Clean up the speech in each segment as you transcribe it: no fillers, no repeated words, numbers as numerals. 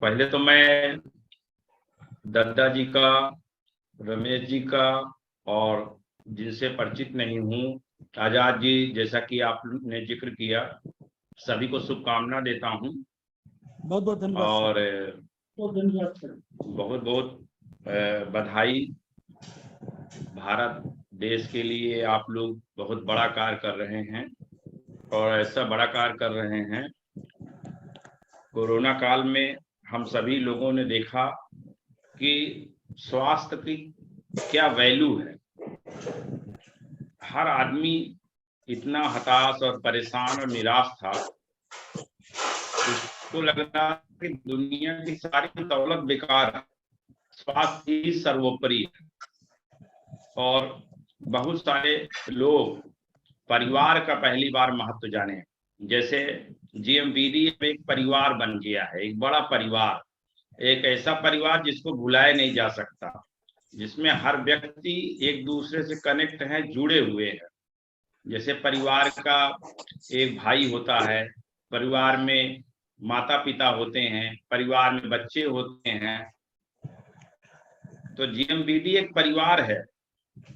पहले तो मैं दत्ता जी का, रमेश जी का और जिनसे परिचित नहीं हूँ, आजाद जी, जैसा कि आपने जिक्र किया, सभी को शुभकामना देता हूँ। बहुत बहुत धन्यवाद और बहुत धन्यवाद सर। बहुत बहुत बधाई। भारत देश के लिए आप लोग बहुत बड़ा कार्य कर रहे हैं और ऐसा बड़ा कार्य कर रहे हैं। कोरोना काल में हम सभी लोगों ने देखा कि स्वास्थ्य की क्या वैल्यू है। हर आदमी इतना हताश और परेशान और निराश था, उसको लग रहा कि दुनिया की सारी दौलत बेकार है, स्वास्थ्य ही सर्वोपरि है। और बहुत सारे लोग परिवार का पहली बार महत्व जाने, जैसे जीएमवीडी एक परिवार बन गया है, एक बड़ा परिवार, एक ऐसा परिवार जिसको भुलाया नहीं जा सकता, जिसमें हर व्यक्ति एक दूसरे से कनेक्ट है, जुड़े हुए हैं। जैसे परिवार का एक भाई होता है, परिवार में माता पिता होते हैं, परिवार में बच्चे होते हैं। तो जीएमवीडी एक परिवार है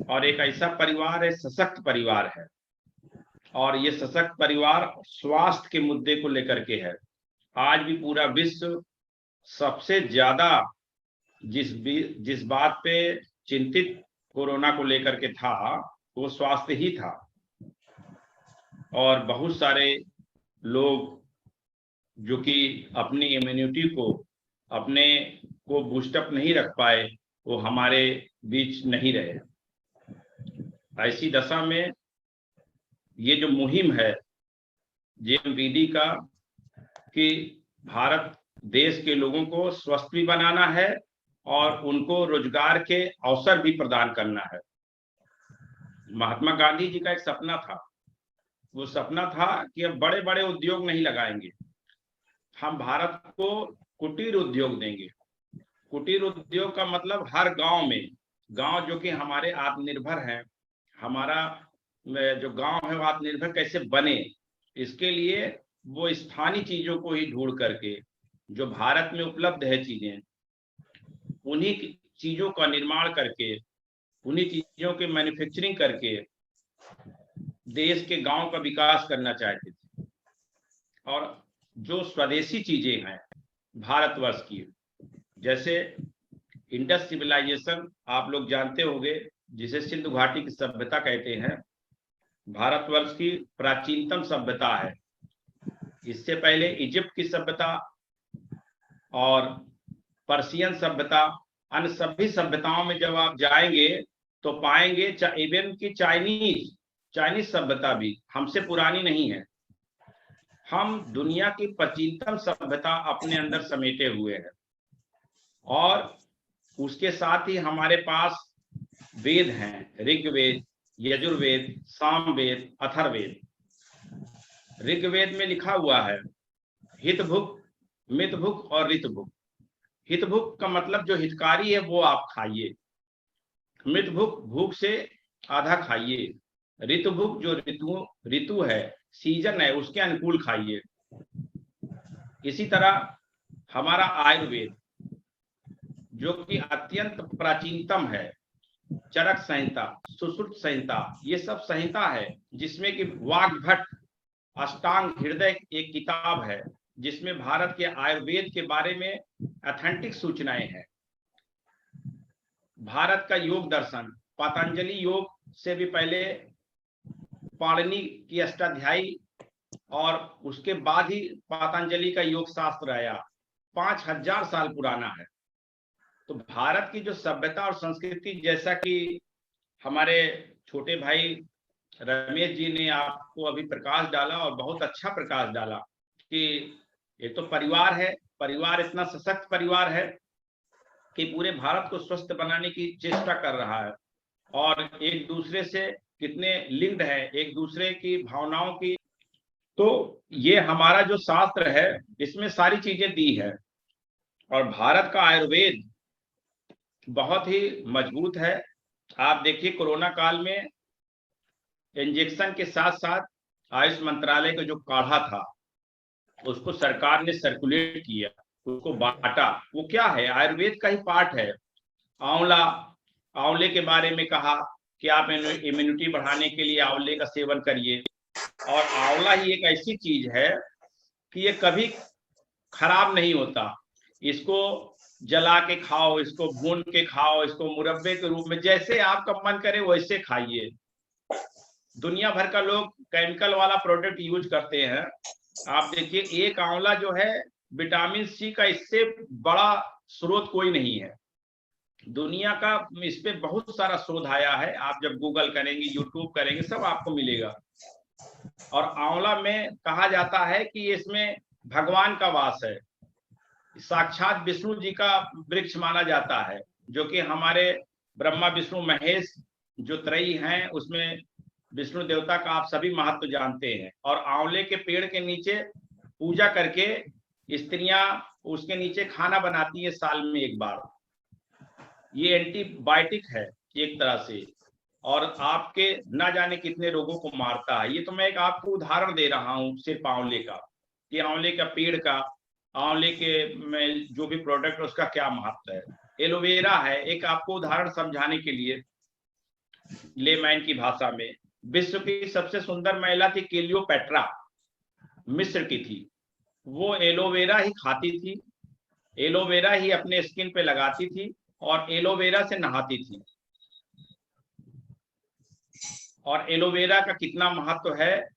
और एक ऐसा परिवार है, सशक्त परिवार है। और ये सशक्त परिवार स्वास्थ्य के मुद्दे को लेकर के है। आज भी पूरा विश्व सबसे ज्यादा जिस बात पे चिंतित कोरोना को लेकर के था, वो स्वास्थ्य ही था। और बहुत सारे लोग जो कि अपनी इम्यूनिटी को, अपने को बूस्टअप नहीं रख पाए, वो हमारे बीच नहीं रहे। ऐसी दशा में ये जो मुहिम है जीएमवीडी का, कि भारत देश के लोगों को स्वस्थ भी बनाना है और उनको रोजगार के अवसर भी प्रदान करना है। महात्मा गांधी जी का एक सपना था, वो सपना था कि अब बड़े बड़े उद्योग नहीं लगाएंगे, हम भारत को कुटीर उद्योग देंगे। कुटीर उद्योग का मतलब हर गांव में, गांव जो कि हमारे आत्मनिर्भर हैं, हमारा जो गांव है वो आत्मनिर्भर कैसे बने, इसके लिए वो स्थानीय चीजों को ही ढूंढ करके, जो भारत में उपलब्ध है चीजें, उन्हीं चीजों का निर्माण करके, उन्हीं चीजों के मैन्युफैक्चरिंग करके देश के गांव का विकास करना चाहते थे। और जो स्वदेशी चीजें हैं भारतवर्ष की, जैसे इंडस सिविलाइजेशन आप लोग जानते होंगे, जिसे सिंधु घाटी की सभ्यता कहते हैं, भारतवर्ष की प्राचीनतम सभ्यता है। इससे पहले इजिप्ट की सभ्यता और पर्शियन सभ्यता, अन्य सभी सभ्यताओं में जब आप जाएंगे तो पाएंगे इवन की चाइनीज सभ्यता भी हमसे पुरानी नहीं है। हम दुनिया की प्राचीनतम सभ्यता अपने अंदर समेटे हुए हैं। और उसके साथ ही हमारे पास वेद हैं, ऋग्वेद, यजुर्वेद, सामवेद, अथर्ववेद। ऋग्वेद में लिखा हुआ है हितभुक, मितभुक और ऋतभुक। हितभुक का मतलब जो हितकारी है वो आप खाइए, मितभुक भूख से आधा खाइए, ऋतुभुक जो ऋतु है, सीजन है, उसके अनुकूल खाइए। इसी तरह हमारा आयुर्वेद जो कि अत्यंत प्राचीनतम है, चरक संहिता, सुश्रुत संहिता, ये सब संहिता है जिसमें कि वाग्भट अष्टांग हृदय एक किताब है, जिसमें भारत के आयुर्वेद के बारे में ऑथेंटिक सूचनाएं हैं। भारत का योग दर्शन, पतंजलि योग से भी पहले पाणिनि की अष्टाध्यायी और उसके बाद ही पतंजलि का योग शास्त्र आया, 5000 साल पुराना है। तो भारत की जो सभ्यता और संस्कृति, जैसा कि हमारे छोटे भाई रमेश जी ने आपको अभी प्रकाश डाला और बहुत अच्छा प्रकाश डाला, कि एक तो परिवार है, परिवार इतना सशक्त परिवार है कि पूरे भारत को स्वस्थ बनाने की चेष्टा कर रहा है और एक दूसरे से कितने लिंक्ड है, एक दूसरे की भावनाओं की। तो ये हमारा जो शास्त्र है इसमें सारी चीजें दी है। और भारत का आयुर्वेद बहुत ही मजबूत है। आप देखिए कोरोना काल में इंजेक्शन के साथ साथ आयुष मंत्रालय का जो काढ़ा था उसको सरकार ने सर्कुलेट किया, उसको बांटा। वो क्या है, आयुर्वेद का ही पार्ट है। आंवला, आंवले के बारे में कहा कि आप इम्यूनिटी बढ़ाने के लिए आंवले का सेवन करिए। और आंवला ही एक ऐसी चीज है कि ये कभी खराब नहीं होता। इसको जला के खाओ, इसको भून के खाओ, इसको मुरब्बे के रूप में, जैसे आपका मन करे वैसे खाइए। दुनिया भर का लोग केमिकल वाला प्रोडक्ट यूज करते हैं। आप देखिए, एक आंवला जो है, विटामिन सी का इससे बड़ा स्रोत कोई नहीं है दुनिया का। इस पे बहुत सारा शोध आया है, आप जब गूगल करेंगे, यूट्यूब करेंगे, सब आपको मिलेगा। और आंवला में कहा जाता है कि इसमें भगवान का वास है, साक्षात विष्णु जी का वृक्ष माना जाता है, जो कि हमारे ब्रह्मा विष्णु महेश जो त्रयी हैं, उसमें विष्णु देवता का आप सभी महत्व जानते हैं। और आंवले के पेड़ के नीचे पूजा करके स्त्रियां उसके नीचे खाना बनाती है साल में एक बार। ये एंटीबायोटिक है एक तरह से, और आपके ना जाने कितने रोगों को मारता है। ये तो मैं एक आपको उदाहरण दे रहा हूँ सिर्फ आंवले का, कि आंवले का पेड़ का, आंवले के में जो भी प्रोडक्ट है उसका क्या महत्व है। एलोवेरा है, एक आपको उदाहरण समझाने के लिए लेमैन की भाषा में, विश्व की सबसे सुंदर महिला थी क्लियोपेट्रा, मिस्र की थी। वो एलोवेरा ही खाती थी, एलोवेरा ही अपने स्किन पे लगाती थी और एलोवेरा से नहाती थी। और एलोवेरा का कितना महत्व है,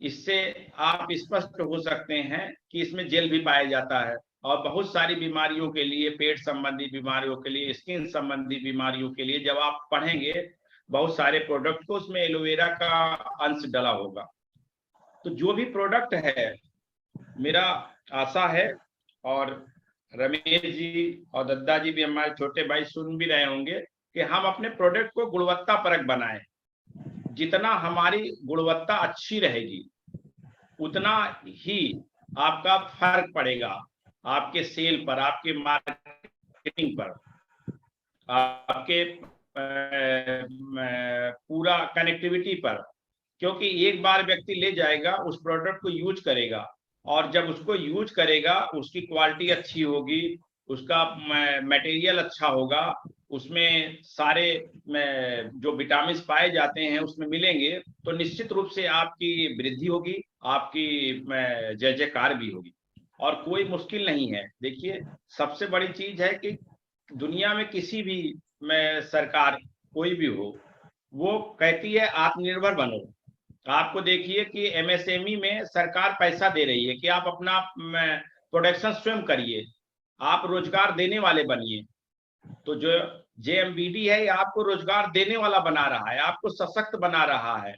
इससे आप स्पष्ट हो सकते हैं कि इसमें जेल भी पाया जाता है। और बहुत सारी बीमारियों के लिए, पेट संबंधी बीमारियों के लिए, स्किन संबंधी बीमारियों के लिए, जब आप पढ़ेंगे बहुत सारे प्रोडक्ट को, उसमें एलोवेरा का अंश डला होगा। तो जो भी प्रोडक्ट है, मेरा आशा है, और रमेश जी और दद्दा जी भी, हमारे छोटे भाई सुन भी रहे होंगे, कि हम अपने प्रोडक्ट को गुणवत्ता परक बनाएं। जितना हमारी गुणवत्ता अच्छी रहेगी, उतना ही आपका फर्क पड़ेगा आपके सेल पर, आपके मार्केटिंग पर, आपके पूरा कनेक्टिविटी पर। क्योंकि एक बार व्यक्ति ले जाएगा, उस प्रोडक्ट को यूज करेगा, और जब उसको यूज करेगा, उसकी क्वालिटी अच्छी होगी, उसका मटेरियल अच्छा होगा, उसमें सारे जो विटामिन पाए जाते हैं उसमें मिलेंगे, तो निश्चित रूप से आपकी वृद्धि होगी, आपकी जय जयकार भी होगी। और कोई मुश्किल नहीं है। देखिए, सबसे बड़ी चीज है कि दुनिया में किसी भी सरकार कोई भी हो, वो कहती है आत्मनिर्भर बनो। आपको देखिए कि एमएसएमई में सरकार पैसा दे रही है कि आप अपना प्रोडक्शन स्वयं करिए, आप रोजगार देने वाले बनिए। तो जो जेएमबीडी है, ये आपको रोजगार देने वाला बना रहा है, आपको सशक्त बना रहा है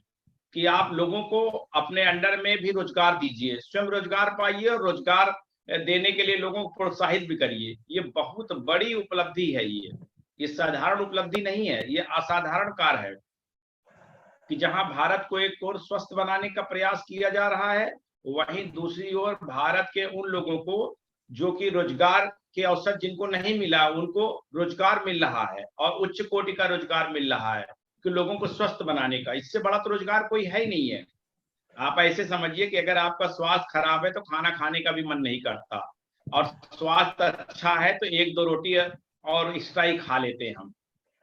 कि आप लोगों को अपने अंडर में भी रोजगार दीजिए, स्वयं रोजगार पाइए, और रोजगार देने के लिए लोगों को प्रोत्साहित भी करिए। ये बहुत बड़ी उपलब्धि है। ये साधारण उपलब्धि नहीं है, ये असाधारण कार्य है कि जहां भारत को एक और स्वस्थ बनाने का प्रयास किया जा रहा है, वहीं दूसरी ओर भारत के उन लोगों को जो कि रोजगार के अवसर जिनको नहीं मिला, उनको रोजगार मिल रहा है, और उच्च कोटि का रोजगार मिल रहा है कि लोगों को स्वस्थ बनाने का। इससे बड़ा तो रोजगार कोई है ही नहीं है। आप ऐसे समझिए कि अगर आपका स्वास्थ्य खराब है तो खाना खाने का भी मन नहीं करता, और स्वास्थ्य अच्छा है तो एक दो रोटी और एक्स्ट्रा ही खा लेते हैं हम।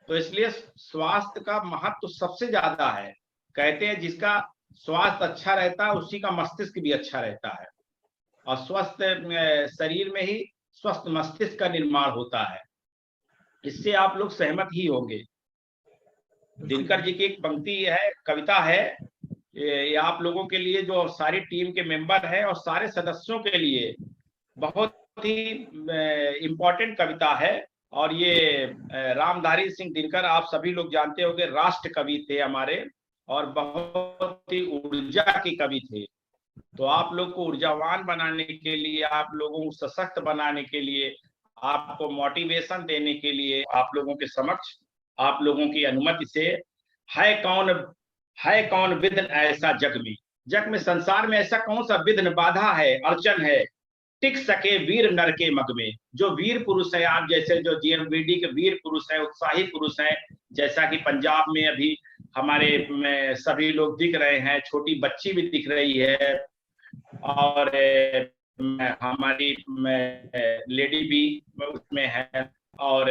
तो इसलिए स्वास्थ्य का महत्व सबसे ज्यादा है। कहते हैं जिसका स्वास्थ्य अच्छा रहता है उसी का मस्तिष्क भी अच्छा रहता है, और स्वस्थ शरीर में ही स्वस्थ मस्तिष्क का निर्माण होता है। इससे आप लोग सहमत ही होंगे। दिनकर जी की एक पंक्ति है, कविता है, ये आप लोगों के लिए, जो सारी टीम के मेंबर है और सारे सदस्यों के लिए बहुत ही इम्पोर्टेंट कविता है। और ये रामधारी सिंह दिनकर, आप सभी लोग जानते होंगे, राष्ट्र कवि थे हमारे, और बहुत ही ऊर्जा के कवि थे। तो आप लोग को ऊर्जावान बनाने के लिए, आप लोगों को सशक्त बनाने के लिए, आपको मोटिवेशन देने के लिए, आप लोगों के समक्ष, आप लोगों की अनुमति से, है कौन विघ्न ऐसा जग में संसार में ऐसा कौन सा विघ्न, बाधा है, अड़चन है, टिक सके वीर नर के मग में। जो वीर पुरुष है, आप जैसे जो जीएमबीडी के वीर पुरुष है, उत्साही पुरुष है, जैसा कि पंजाब में अभी हमारे में सभी लोग दिख रहे हैं, छोटी बच्ची भी दिख रही है, और हमारी लेडी भी उसमें है और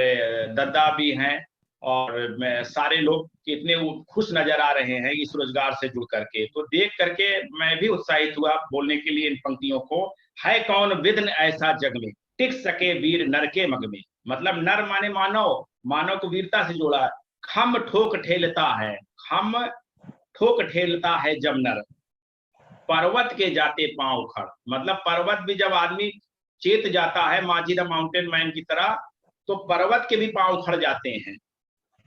दद्दा भी हैं और सारे लोग कितने खुश नजर आ रहे हैं इस रोजगार से जुड़ करके। तो देख करके मैं भी उत्साहित हुआ बोलने के लिए इन पंक्तियों को। है कौन विद्न ऐसा जग में, टिक सके वीर नर के मग में। मतलब नर माने मानव, मानव को वीरता से जोड़ा। खम ठोक ठेलता है, खम ठोक ठेलता है जब नर, पर्वत के जाते पांव उखड़। मतलब पर्वत भी जब आदमी चेत जाता है माजी द माउंटेन मैन की तरह, तो पर्वत के भी पांव उखड़ जाते हैं।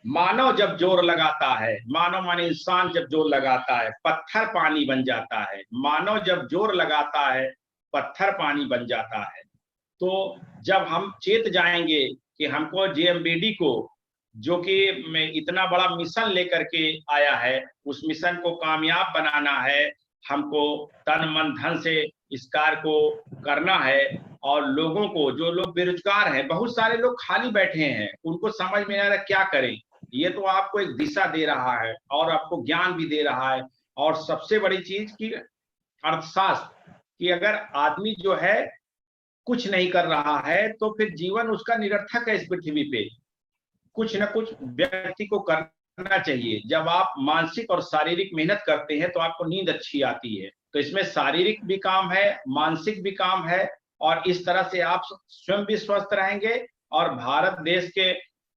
मानव जब जोर लगाता है, मानव माने इंसान जब जोर लगाता है, पत्थर पानी बन जाता है। मानव जब जोर लगाता है, पत्थर पानी बन जाता है। तो जब हम चेत जाएंगे कि हमको जेएमबीडी को, जो कि इतना बड़ा मिशन लेकर के आया है, उस मिशन को कामयाब बनाना है, हमको तन मन धन से इस कार्य को करना है। और लोगों को, जो लोग बेरोजगार हैं, बहुत सारे लोग खाली बैठे हैं, उनको समझ में आ रहा क्या करें। ये तो आपको एक दिशा दे रहा है और आपको ज्ञान भी दे रहा है। और सबसे बड़ी चीज की अर्थशास्त्र, कि अगर आदमी जो है कुछ नहीं कर रहा है तो फिर जीवन उसका निरर्थक है इस पृथ्वी पे। कुछ न कुछ व्यक्ति को करना चाहिए। जब आप मानसिक और शारीरिक मेहनत करते हैं तो आपको नींद अच्छी आती है। तो इसमें शारीरिक भी काम है, मानसिक भी काम है, और इस तरह से आप स्वयं भी स्वस्थ रहेंगे और भारत देश के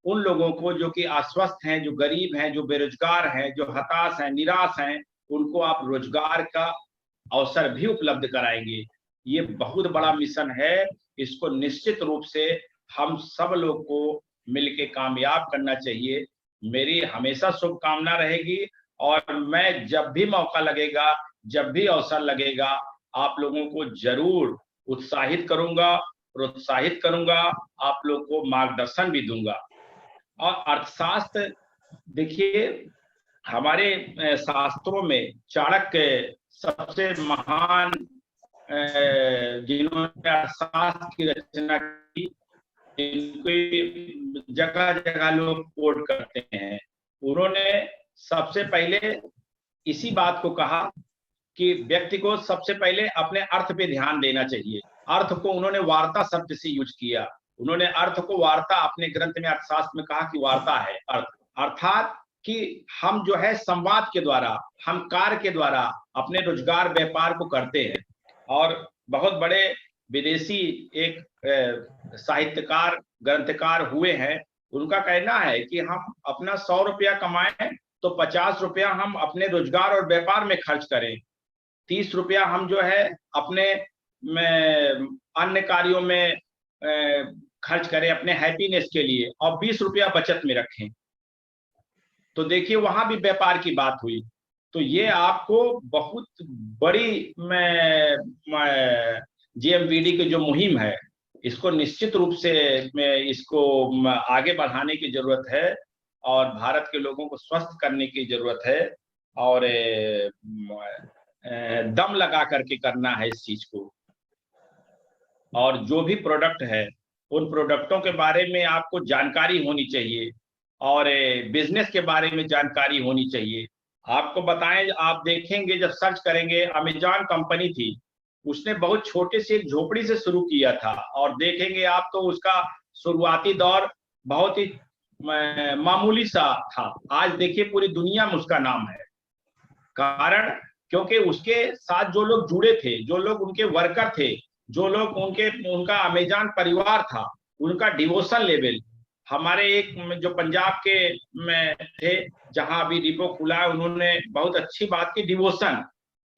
उन लोगों को जो कि अस्वस्थ हैं, जो गरीब हैं, जो बेरोजगार हैं, जो हताश हैं, निराश हैं, उनको आप रोजगार का अवसर भी उपलब्ध कराएंगे। ये बहुत बड़ा मिशन है। इसको निश्चित रूप से हम सब लोग को मिलके कामयाब करना चाहिए। मेरी हमेशा शुभकामना रहेगी और मैं जब भी मौका लगेगा, जब भी अवसर लगेगा, आप लोगों को जरूर उत्साहित करूंगा, प्रोत्साहित करूंगा, आप लोग को मार्गदर्शन भी दूंगा। और अर्थशास्त्र देखिए, हमारे शास्त्रों में चाणक्य सबसे महान जिन्होंने अर्थशास्त्र की रचना की, इनको जगह जगह लोग कोट करते हैं। उन्होंने सबसे पहले इसी बात को कहा कि व्यक्ति को सबसे पहले अपने अर्थ पे ध्यान देना चाहिए। अर्थ को उन्होंने वार्ता शब्द से यूज किया। उन्होंने अर्थ को वार्ता, अपने ग्रंथ में अर्थशास्त्र में कहा कि वार्ता है अर्थ, अर्थात कि हम जो है संवाद के द्वारा, हम कार्य के द्वारा अपने रोजगार व्यापार को करते हैं। और बहुत बड़े विदेशी एक साहित्यकार, ग्रंथकार हुए हैं, उनका कहना है कि हम अपना 100 रुपया कमाएं तो 50 रुपया हम अपने रोजगार और व्यापार में खर्च करें, 30 रुपया हम जो है अपने अन्य कार्यों में खर्च करें अपने हैप्पीनेस के लिए, और 20 रुपया बचत में रखें। तो देखिए वहां भी व्यापार की बात हुई। तो ये आपको बहुत बड़ी जेएमबीडी की जो मुहिम है, इसको निश्चित रूप से इसको आगे बढ़ाने की जरूरत है और भारत के लोगों को स्वस्थ करने की जरूरत है और दम लगा करके करना है इस चीज को। और जो भी प्रोडक्ट है, उन प्रोडक्टों के बारे में आपको जानकारी होनी चाहिए और बिजनेस के बारे में जानकारी होनी चाहिए। आपको बताएं, आप देखेंगे जब सर्च करेंगे, अमेजॉन कंपनी थी, उसने बहुत छोटे से एक झोपड़ी से शुरू किया था, और देखेंगे आप तो उसका शुरुआती दौर बहुत ही मामूली सा था। आज देखिए पूरी दुनिया में उसका नाम है। कारण क्योंकि उसके साथ जो लोग जुड़े थे, जो लोग उनके वर्कर थे, जो लोग उनका अमेजॉन परिवार था, उनका डिवोशन लेवल, हमारे एक जो पंजाब के में थे जहां अभी डिपो खुला है, उन्होंने बहुत अच्छी बात की, डिवोशन।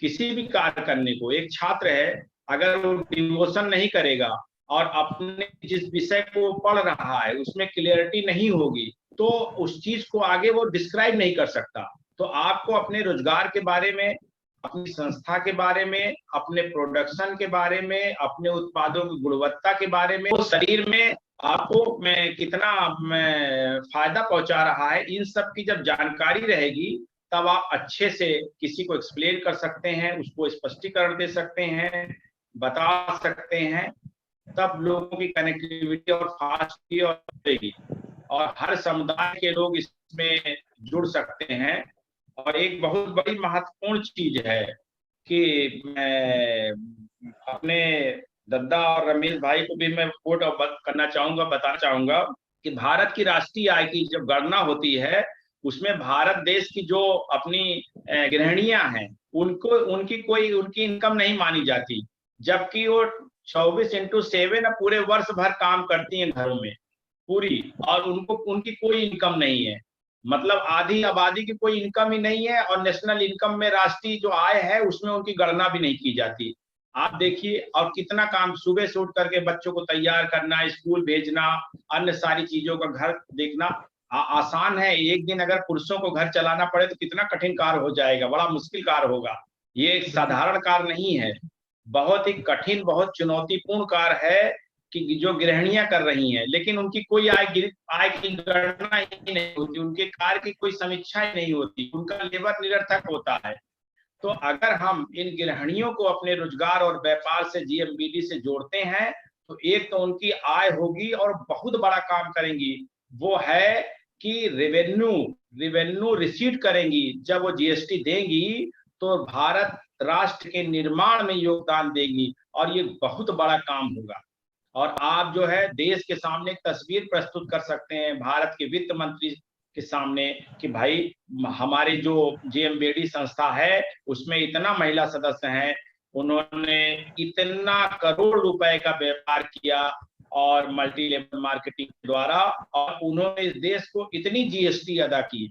किसी भी कार्य करने को, एक छात्र है अगर वो डिवोशन नहीं करेगा और अपने जिस विषय को पढ़ रहा है उसमें क्लियरिटी नहीं होगी, तो उस चीज को आगे वो डिस्क्राइब नहीं कर सकता। तो आपको अपने रोजगार के बारे में, अपनी संस्था के बारे में, अपने प्रोडक्शन के बारे में, अपने उत्पादों की गुणवत्ता के बारे में, वो शरीर में आपको कितना फायदा पहुंचा रहा है, इन सब की जब जानकारी रहेगी, तब आप अच्छे से किसी को एक्सप्लेन कर सकते हैं, उसको स्पष्टीकरण दे सकते हैं, बता सकते हैं। तब लोगों की कनेक्टिविटी और फास्ट होगी और हर समुदाय के लोग इसमें जुड़ सकते हैं। और एक बहुत बड़ी महत्वपूर्ण चीज है कि अपने दद्दा और रमेश भाई को भी मैं कोट करना चाहूंगा, बताना चाहूंगा कि भारत की राष्ट्रीय आय की जब गणना होती है उसमें भारत देश की जो अपनी गृहिणियां हैं उनको उनकी इनकम नहीं मानी जाती, जबकि वो 24x7 पूरे वर्ष भर काम करती हैं घरों में पूरी, और उनको उनकी कोई इनकम नहीं है। मतलब आधी आबादी की कोई इनकम ही नहीं है, और नेशनल इनकम में राष्ट्रीय जो आय है उसमें उनकी गणना भी नहीं की जाती। आप देखिए, और कितना काम सुबह से उठ करके बच्चों को तैयार करना, स्कूल भेजना, अन्य सारी चीजों का घर देखना आसान है। एक दिन अगर पुरुषों को घर चलाना पड़े तो कितना कठिन कार्य हो जाएगा, बड़ा मुश्किल कार्य होगा। ये एक साधारण कार्य नहीं है, बहुत ही कठिन, बहुत चुनौतीपूर्ण कार्य है कि जो गृहिणियां कर रही हैं, लेकिन उनकी कोई आय की गणना ही नहीं होती, उनके कार्य की कोई समीक्षा ही नहीं होती, उनका लेबर निरर्थक होता है। तो अगर हम इन गृहिणियों को अपने रोजगार और व्यापार से, जीएमबीडी से जोड़ते हैं, तो एक तो उनकी आय होगी और बहुत बड़ा काम करेंगी, वो है कि रेवेन्यू रिसीट करेंगी। जब वो जीएसटी देंगी तो भारत राष्ट्र के निर्माण में योगदान देंगी, और ये बहुत बड़ा काम होगा। और आप जो है देश के सामने एक तस्वीर प्रस्तुत कर सकते हैं, भारत के वित्त मंत्री के सामने, कि भाई हमारी जो जीएमबीडी संस्था है उसमें इतना महिला सदस्य हैं, उन्होंने इतना करोड़ रुपए का व्यापार किया और मल्टी लेवल मार्केटिंग द्वारा, और उन्होंने इस देश को इतनी जीएसटी अदा की।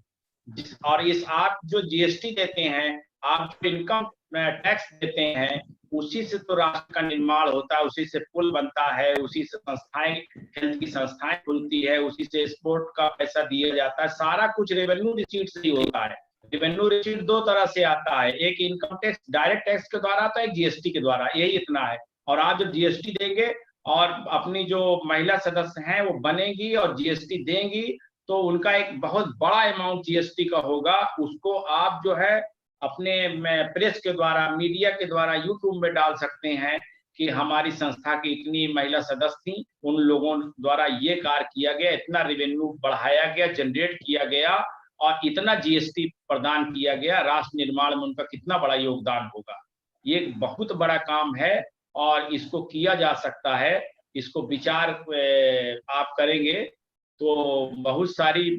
और इस आप जो जीएसटी देते हैं, आप जो इनकम टैक्स देते हैं, उसी से तो राष्ट्र का निर्माण होता है, उसी से पुल बनता है, उसी से संस्थाएं, हेल्थ की संस्थाएं खुलती है, उसी से स्पोर्ट का पैसा दिया जाता है। सारा कुछ रेवेन्यू रिसीट से ही होता है। रेवेन्यू रिसीट दो तरह से आता है, एक इनकम टैक्स डायरेक्ट टैक्स के द्वारा आता है, एक जीएसटी के द्वारा, यही इतना है। और आप जब जीएसटी देंगे और अपनी जो महिला सदस्य हैं वो बनेगी और जीएसटी देंगी, तो उनका एक बहुत बड़ा अमाउंट जीएसटी का होगा। उसको आप जो है अपने प्रेस के द्वारा, मीडिया के द्वारा, यूट्यूब में डाल सकते हैं कि हमारी संस्था की इतनी महिला सदस्य थी, उन लोगों द्वारा ये कार्य किया गया, इतना रेवेन्यू बढ़ाया गया, जनरेट किया गया, और इतना जीएसटी प्रदान किया गया, राष्ट्र निर्माण में उनका कितना बड़ा योगदान होगा। ये एक बहुत बड़ा काम है और इसको किया जा सकता है। इसको विचार आप करेंगे तो बहुत सारी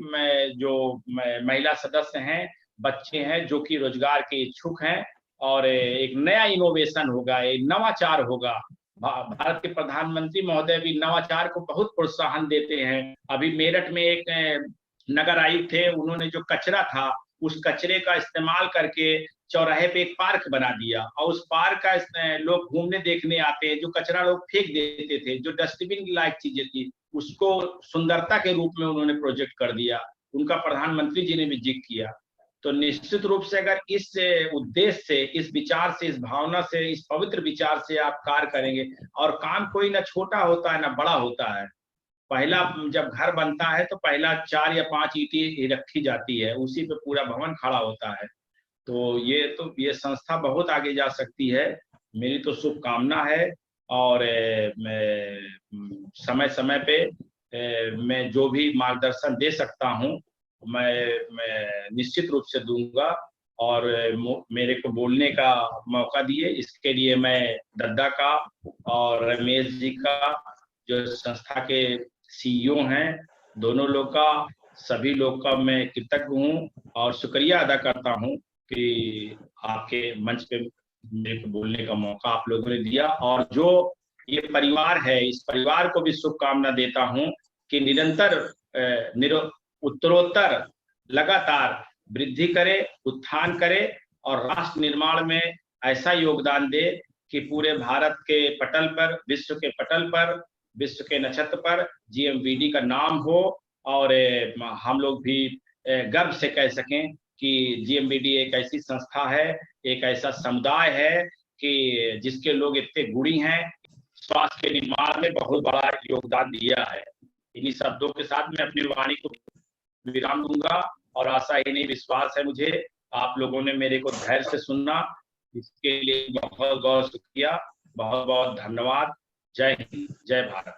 जो महिला सदस्य हैं, बच्चे हैं जो कि रोजगार के इच्छुक हैं, और एक नया इनोवेशन होगा, एक नवाचार होगा। भारत के प्रधानमंत्री महोदय भी नवाचार को बहुत प्रोत्साहन देते हैं। अभी मेरठ में एक नगर आयुक्त थे, उन्होंने जो कचरा था उस कचरे का इस्तेमाल करके चौराहे पे एक पार्क बना दिया, और उस पार्क का लोग घूमने देखने आते हैं। जो कचरा लोग फेंक देते थे, जो डस्टबिन की लायक चीजें थी, उसको सुंदरता के रूप में उन्होंने प्रोजेक्ट कर दिया। उनका प्रधानमंत्री जी ने भी जिक्र किया। तो निश्चित रूप से अगर इस उद्देश्य से, इस विचार से, इस भावना से, इस पवित्र विचार से आप कार्य करेंगे, और काम कोई ना छोटा होता है ना बड़ा होता है। पहला जब घर बनता है तो पहला 4 या 5 ईंटें रखी जाती है, उसी पे पूरा भवन खड़ा होता है। तो ये संस्था बहुत आगे जा सकती है, मेरी तो शुभकामना है। और समय समय पे मैं जो भी मार्गदर्शन दे सकता हूँ मैं निश्चित रूप से दूंगा, और मेरे को बोलने का मौका दिए इसके लिए मैं दद्दा का और रमेश जी का, जो संस्था के सीईओ हैं, दोनों लोग का, सभी लोग का मैं कृतज्ञ हूँ और शुक्रिया अदा करता हूँ कि आपके मंच पे मेरे को बोलने का मौका आप लोगों ने दिया। और जो ये परिवार है, इस परिवार को भी शुभकामना देता हूँ कि निरंतर उत्तरोत्तर लगातार वृद्धि करे, उत्थान करे, और राष्ट्र निर्माण में ऐसा योगदान दे कि पूरे भारत के पटल पर, विश्व के पटल पर, विश्व के नक्षत्र पर जीएमबीडी का नाम हो, और हम लोग भी गर्व से कह सकें कि जीएमबीडी एक ऐसी संस्था है, एक ऐसा समुदाय है कि जिसके लोग इतने गुणी हैं, स्वास्थ्य के निर्माण में बहुत बड़ा योगदान दिया है। इन्हीं शब्दों के साथ मैं अपनी वाणी को विराम दूंगा, और आशा ही नहीं विश्वास है मुझे आप लोगों ने मेरे को धैर्य से सुनना, इसके लिए बहुत बहुत शुक्रिया, बहुत बहुत धन्यवाद। जय हिंद, जय भारत।